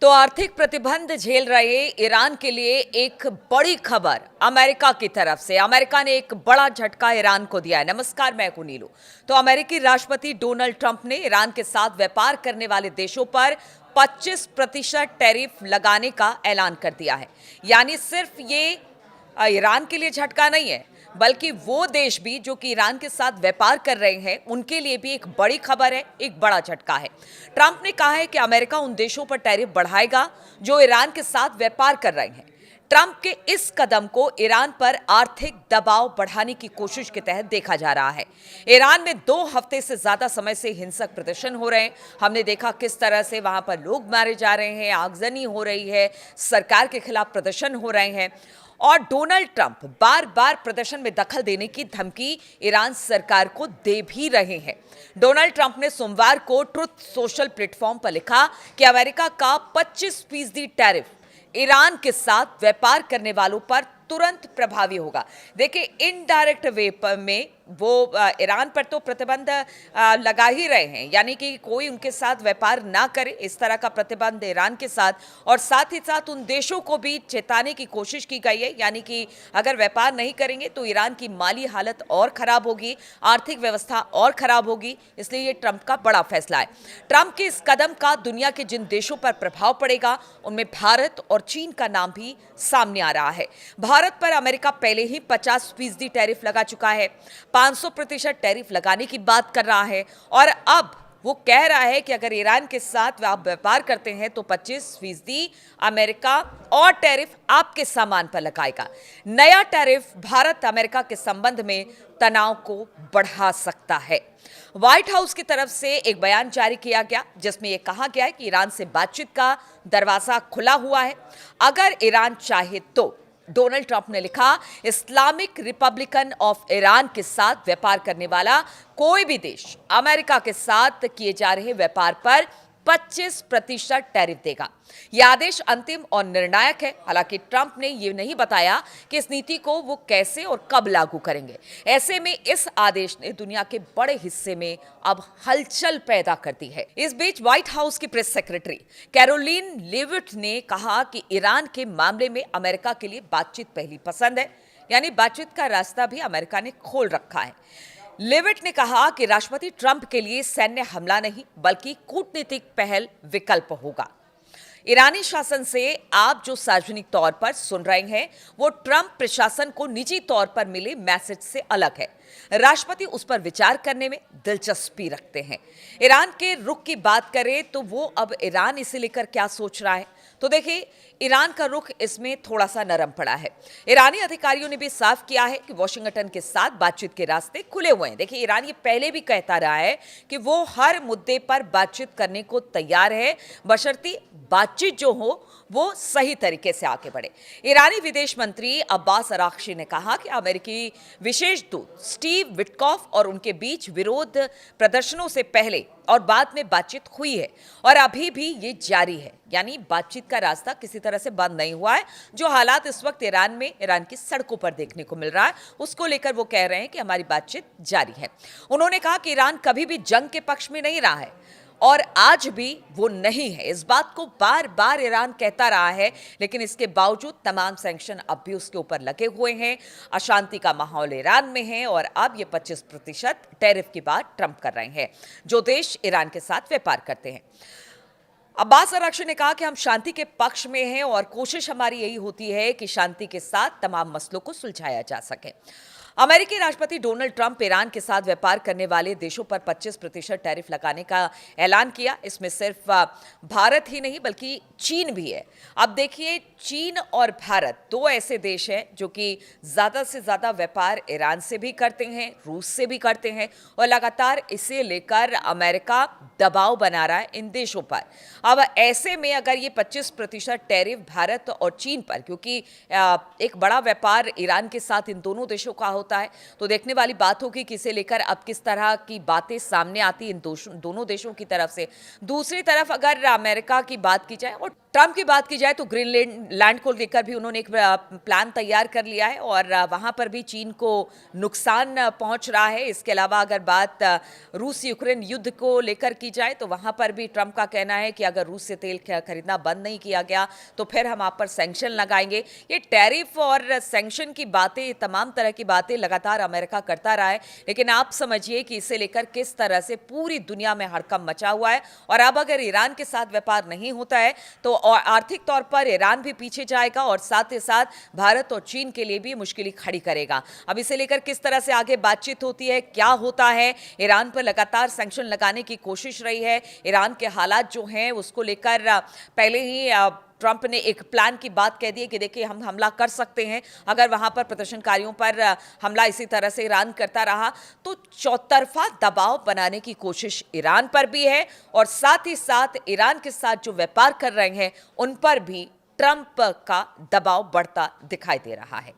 तो आर्थिक प्रतिबंध झेल रहे ईरान के लिए एक बड़ी खबर अमेरिका की तरफ से। अमेरिका ने एक बड़ा झटका ईरान को दिया है। नमस्कार, मैं हूं नीलू। तो अमेरिकी राष्ट्रपति डोनाल्ड ट्रंप ने ईरान के साथ व्यापार करने वाले देशों पर 25% टैरिफ लगाने का ऐलान कर दिया है। यानी सिर्फ ये ईरान के लिए झटका नहीं है, बल्कि वो देश भी जो कि ईरान के साथ व्यापार कर रहे हैं उनके लिए भी एक बड़ी खबर है, एक बड़ा झटका है। ट्रंप ने कहा है कि अमेरिका उन देशों पर टैरिफ बढ़ाएगा जो ईरान के साथ व्यापार कर रहे हैं। ट्रंप के इस कदम को ईरान पर आर्थिक दबाव बढ़ाने की कोशिश के तहत देखा जा रहा है। ईरान में 2 हफ्ते से ज्यादा समय से हिंसक प्रदर्शन हो रहे हैं। हमने देखा किस तरह से वहां पर लोग मारे जा रहे हैं, आगजनी हो रही है, सरकार के खिलाफ प्रदर्शन हो रहे हैं और डोनाल्ड ट्रंप बार बार प्रदर्शन में दखल देने की धमकी ईरान सरकार को दे भी रहे हैं। डोनाल्ड ट्रंप ने सोमवार को ट्रुथ सोशल प्लेटफॉर्म पर लिखा कि अमेरिका का 25% टैरिफ ईरान के साथ व्यापार करने वालों पर तुरंत प्रभावी होगा। देखिए, इनडायरेक्ट वे में वो ईरान पर तो प्रतिबंध लगा ही रहे हैं, यानी कि कोई उनके साथ व्यापार ना करे, इस तरह का प्रतिबंध ईरान के साथ, और साथ ही साथ उन देशों को भी चेताने की कोशिश की गई है, यानी कि अगर व्यापार नहीं करेंगे तो ईरान की माली हालत और खराब होगी, आर्थिक व्यवस्था और खराब होगी। इसलिए ये ट्रंप का बड़ा फैसला है। ट्रंप के इस कदम का दुनिया के जिन देशों पर प्रभाव पड़ेगा उनमें भारत और चीन का नाम भी सामने आ रहा है। भारत पर अमेरिका पहले ही 50% टैरिफ लगा चुका है, 500% टैरिफ लगाने की बात कर रहा है और अब वो कह रहा है कि अगर ईरान के साथ आप व्यापार करते हैं तो 25% अमेरिका और टैरिफ आपके सामान पर लगाएगा। नया टैरिफ भारत अमेरिका के संबंध में तनाव को बढ़ा सकता है। व्हाइट हाउस की तरफ से एक बयान जारी किया गया जिसमें यह कहा गया है कि ईरान से बातचीत का दरवाजा खुला हुआ है अगर ईरान चाहे तो। डोनाल्ड ट्रंप ने लिखा, इस्लामिक रिपब्लिकन ऑफ ईरान के साथ व्यापार करने वाला कोई भी देश अमेरिका के साथ किए जा रहे व्यापार पर 25% टैरिफ देगा। यह आदेश अंतिम और निर्णायक है। हालांकि ट्रंप ने यह नहीं बताया कि इस नीति को वो कैसे और कब लागू करेंगे। ऐसे में इस आदेश ने दुनिया के बड़े हिस्से में अब हलचल पैदा कर दी है। इस बीच व्हाइट हाउस की प्रेस सेक्रेटरी कैरोलिन लेविट ने कहा कि ईरान के मामले में अमेरिका के लिए बातचीत पहली पसंद है, यानी बातचीत का रास्ता भी अमेरिका ने खोल रखा है। लेविट ने कहा कि राष्ट्रपति ट्रंप के लिए सैन्य हमला नहीं बल्कि कूटनीतिक पहल विकल्प होगा। ईरानी शासन से आप जो सार्वजनिक तौर पर सुन रहे हैं वो ट्रंप प्रशासन को निजी तौर पर मिले मैसेज से अलग है। राष्ट्रपति उस पर विचार करने में दिलचस्पी रखते हैं। ईरान के रुख की बात करें तो वो अब ईरान इसे लेकर क्या सोच रहा है, तो देखिए, ईरान का रुख इसमें थोड़ा सा नरम पड़ा है। ईरानी अधिकारियों ने भी साफ किया है कि वॉशिंगटन के साथ बातचीत के रास्ते खुले हुए हैं। देखिए, ईरान ये पहले भी कहता रहा है कि वो हर मुद्दे पर बातचीत करने को तैयार है, बशर्ते बातचीत जो हो वो सही तरीके से आगे बढ़े। ईरानी विदेश मंत्री अब्बास अराक्ची ने कहा कि अमेरिकी विशेष दूत स्टीव विटकॉफ और उनके बीच विरोध प्रदर्शनों से पहले और बाद में बातचीत हुई है और अभी भी ये जारी है, यानी बातचीत का रास्ता किसी तरह से बंद नहीं हुआ है। जो हालात इस वक्त ईरान की सड़कों पर देखने को मिल रहा है उसको लेकर वो कह रहे हैं कि हमारी बातचीत जारी है। उन्होंने कहा कि ईरान कभी भी जंग के पक्ष में नहीं रहा है और आज भी वो नहीं है। इस बात को बार बार ईरान कहता रहा है, लेकिन इसके बावजूद तमाम सैंक्शन अब भी उसके ऊपर लगे हुए हैं। अशांति का माहौल ईरान में है और अब ये 25% टैरिफ की बात ट्रंप कर रहे हैं जो देश ईरान के साथ व्यापार करते हैं। अब्बास अराक्ची ने कहा कि हम शांति के पक्ष में हैं और कोशिश हमारी यही होती है कि शांति के साथ तमाम मसलों को सुलझाया जा सके। अमेरिकी राष्ट्रपति डोनाल्ड ट्रंप ईरान के साथ व्यापार करने वाले देशों पर 25% टैरिफ लगाने का ऐलान किया। इसमें सिर्फ भारत ही नहीं बल्कि चीन भी है। अब देखिए, चीन और भारत 2 ऐसे देश हैं जो कि ज़्यादा से ज़्यादा व्यापार ईरान से भी करते हैं, रूस से भी करते हैं और लगातार इसे लेकर अमेरिका दबाव बना रहा है इन देशों पर। अब ऐसे में अगर ये 25% टैरिफ भारत और चीन पर, क्योंकि एक बड़ा व्यापार ईरान के साथ इन दोनों देशों का होता है, तो देखने वाली बात होगी कि इसे लेकर अब किस तरह की बातें सामने आती इन दोनों देशों की तरफ से। दूसरी तरफ अगर अमेरिका की बात की जाए और ट्रंप की बात की जाए तो ग्रीनलैंड लैंड को लेकर भी उन्होंने एक प्लान तैयार कर लिया है और वहां पर भी चीन को नुकसान पहुंच रहा है। इसके अलावा अगर बात रूस यूक्रेन युद्ध को लेकर की जाए तो वहां पर भी ट्रंप का कहना है कि अगर रूस से तेल खरीदना बंद नहीं किया गया तो फिर हम आप पर सैंक्शन लगाएंगे। ये टैरिफ और सैंक्शन की बातें, तमाम तरह की बातें लगातार अमेरिका करता रहा है, लेकिन आप समझिए कि इसे लेकर किस तरह से पूरी दुनिया में हड़कंप मचा हुआ है। और अब अगर ईरान के साथ व्यापार नहीं होता है तो और आर्थिक तौर पर ईरान भी पीछे जाएगा और साथ ही साथ भारत और चीन के लिए भी मुश्किल खड़ी करेगा। अब इसे लेकर किस तरह से आगे बातचीत होती है, क्या होता है, ईरान पर लगातार सैंक्शन लगाने की कोशिश रही है। ईरान के हालात जो हैं उसको लेकर पहले ही ट्रंप ने एक प्लान की बात कह दी है कि देखिए हम हमला कर सकते हैं अगर वहां पर प्रदर्शनकारियों पर हमला इसी तरह से ईरान करता रहा तो। चौतरफा दबाव बनाने की कोशिश ईरान पर भी है और साथ ही साथ ईरान के साथ जो व्यापार कर रहे हैं उन पर भी ट्रंप का दबाव बढ़ता दिखाई दे रहा है।